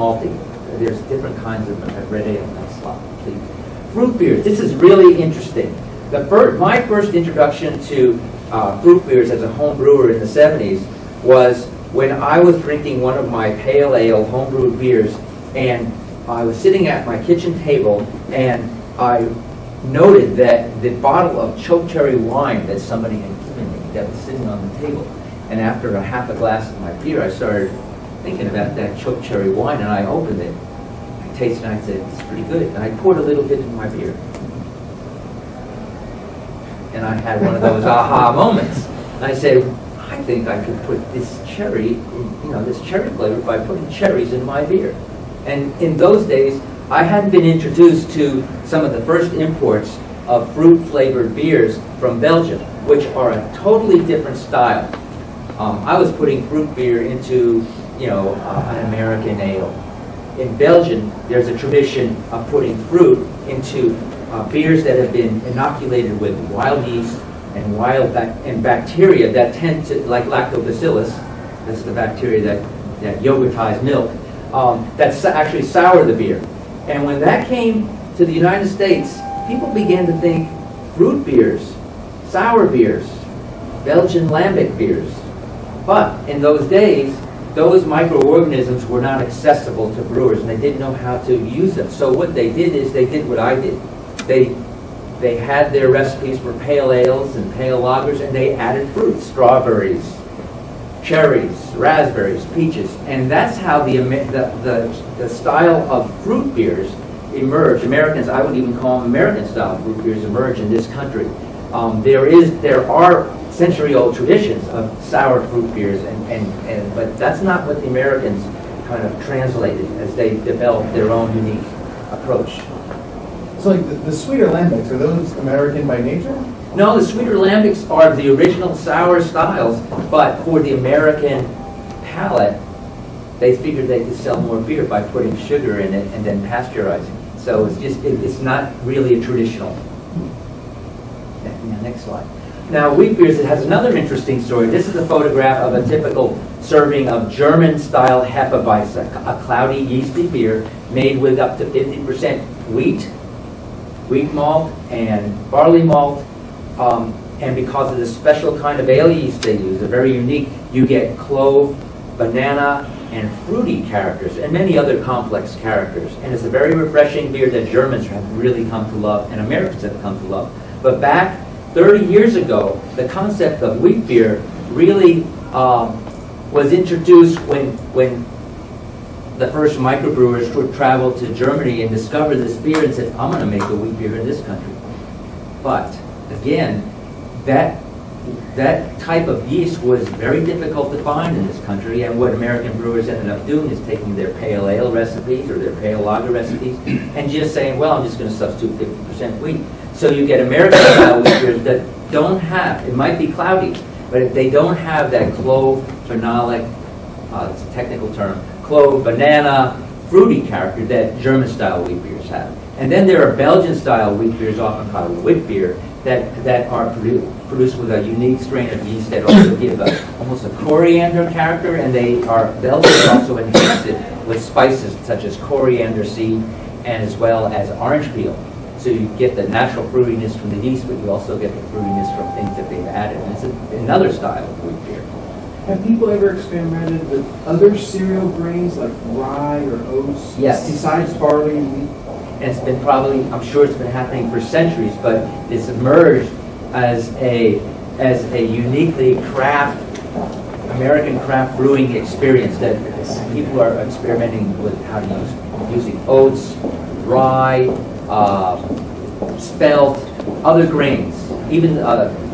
malty. There's different kinds of red ale. Next slide, please. Fruit beers. This is really interesting. My first introduction to fruit beers as a home brewer in the 70s was when I was drinking one of my pale ale homebrewed beers, and I was sitting at my kitchen table, and I noted that the bottle of choke cherry wine that somebody had given me that was sitting on the table. And after a half a glass of my beer, I started thinking about that choke cherry wine, and I opened it. I tasted it, and I said, it's pretty good. And I poured a little bit in my beer. And I had one of those aha moments. And I said, I think I could put this cherry, this cherry flavor by putting cherries in my beer. And in those days, I hadn't been introduced to some of the first imports of fruit-flavored beers from Belgium, which are a totally different style. I was putting fruit beer into, an American ale. In Belgium, there's a tradition of putting fruit into beers that have been inoculated with wild yeast and and bacteria that tend to, like lactobacillus, that's the bacteria that yogurtize milk, that actually sour the beer. And when that came to the United States, people began to think fruit beers, sour beers, Belgian lambic beers. But in those days, those microorganisms were not accessible to brewers, and they didn't know how to use them. So what they did is they did what I did. They had their recipes for pale ales and pale lagers, and they added fruit, strawberries, cherries, raspberries, peaches, and that's how the style of fruit beers emerged. Americans, I would even call them American-style fruit beers, emerged in this country. There are century-old traditions of sour fruit beers, but that's not what the Americans kind of translated as they developed their own unique approach. So like the sweeter lambics, are those American by nature? No, the sweeter lambics are the original sour styles, but for the American palate, they figured they could sell more beer by putting sugar in it and then pasteurizing it. So it's not really a traditional. Next slide. Now, wheat beers, it has another interesting story. This is a photograph of a typical serving of German-style Hefeweiss, a cloudy, yeasty beer made with up to 50% wheat malt and barley malt. And because of the special kind of ale yeast they use, they're very unique, you get clove, banana, and fruity characters, and many other complex characters. And it's a very refreshing beer that Germans have really come to love, and Americans have come to love. But back 30 years ago, the concept of wheat beer really was introduced when the first microbrewers would travel to Germany and discover this beer and said, I'm going to make a wheat beer in this country. But again, that type of yeast was very difficult to find in this country, and what American brewers ended up doing is taking their pale ale recipes or their pale lager recipes and just saying, well, I'm just going to substitute 50% wheat. So you get American-style wheat beers that don't have, it might be cloudy, but if they don't have that clove, phenolic, it's a technical term, clove, banana, fruity character that German-style wheat beers have. And then there are Belgian-style wheat beers, often called wit beer, that are produced with a unique strain of yeast that also give almost a coriander character, and Belgians also enhance it with spices such as coriander seed and as well as orange peel. So you get the natural fruitiness from the yeast, but you also get the fruitiness from things that they've added. And it's another style of wheat beer. Have people ever experimented with other cereal grains like rye or oats? Yes. Besides barley and wheat? And it's been I'm sure it's been happening for centuries, but it's emerged as a uniquely American craft brewing experience that people are experimenting with how to use using oats, rye, spelt, other grains, even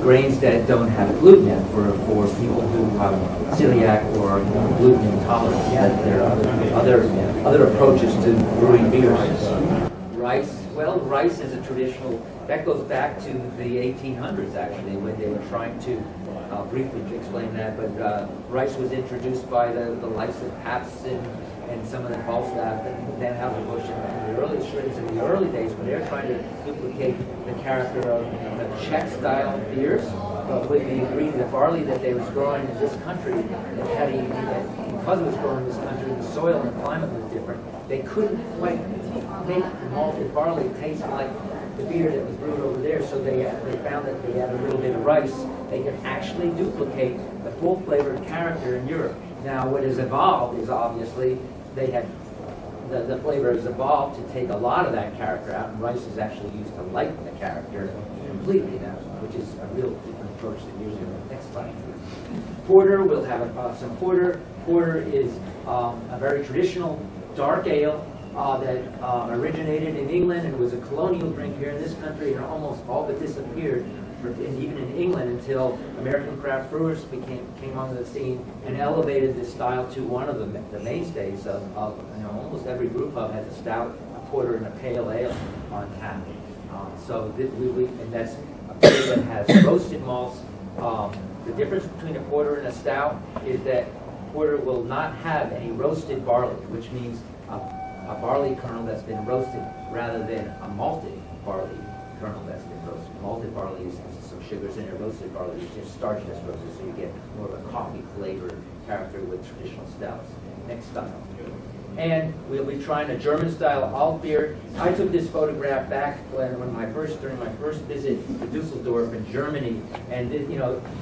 grains that don't have gluten for people who have celiac or gluten intolerance. That there are other approaches to brewing beers. Rice, well, rice is a traditional, that goes back to the 1800s actually, when they were trying to, briefly explain that, but rice was introduced by the likes of Pabst and some of the Falstaff and Van Houtenbush in the early strains in the early days when they were trying to duplicate the character of the Czech-style beers, but with the ingredient, the barley that they was growing in this country, it had a because it was grown in this country, the soil and the climate was different, they couldn't quite make the malted barley taste like the beer that was brewed over there, so they found that if they added a little bit of rice, they could actually duplicate the full flavored character in Europe. Now, what has evolved is obviously they had the flavor has evolved to take a lot of that character out, and rice is actually used to lighten the character completely now, which is a real different approach than usually. Next slide. Porter, we'll have some porter. Porter is a very traditional dark ale that originated in England and was a colonial drink here in this country, and almost all but disappeared, even in England, until American craft brewers came onto the scene and elevated this style to one of the mainstays of almost every brew pub has a stout, a porter, and a pale ale on tap. And that's a beer that has roasted malts. The difference between a porter and a stout is that porter will not have any roasted barley, which means a barley kernel that's been roasted rather than a malted barley kernel that's been roasted. Malted barley has some sugars in it. Roasted barley is just starch that's roasted, so you get more of a coffee flavored character with traditional stouts. Next style. And we'll be trying a German style alt beer. I took this photograph back during my first visit to Dusseldorf in Germany, and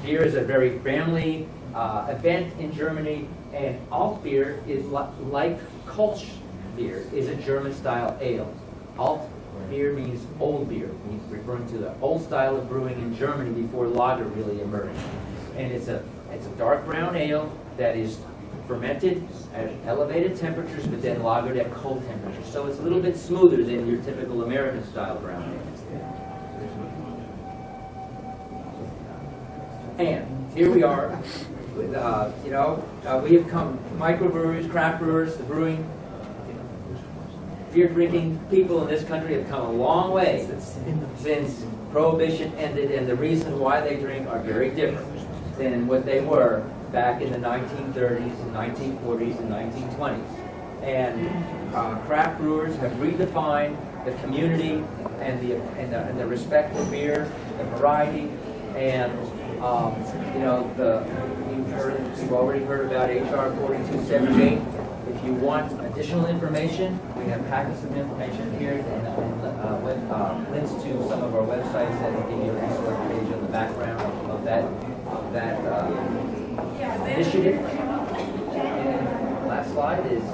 beer is a very family event in Germany, and alt beer is like Kolsch beer is a German style ale. Alt beer means old beer, referring to the old style of brewing in Germany before lager really emerged. And it's a dark brown ale that is fermented at elevated temperatures, but then lagered at cold temperatures. So it's a little bit smoother than your typical American style brown ale. And here we are with, we have come, microbreweries, craft brewers, the brewing, beer drinking people in this country have come a long way since Prohibition ended, and the reasons why they drink are very different than what they were back in the 1930s and 1940s and 1920s. And craft brewers have redefined the community and the respect for beer, the variety, and you've already heard about HR 4278. If you want additional information, we have packets of information here and links to some of our websites that will give you a resource page on the background of that initiative. And last slide is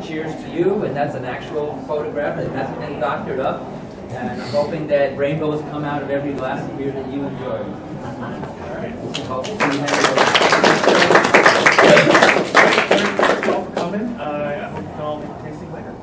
cheers to you, and that's an actual photograph that hasn't been doctored up. And I'm hoping that rainbows come out of every glass of beer that you enjoy. All right. Hope to see you. Coming. I hope you all tasting later.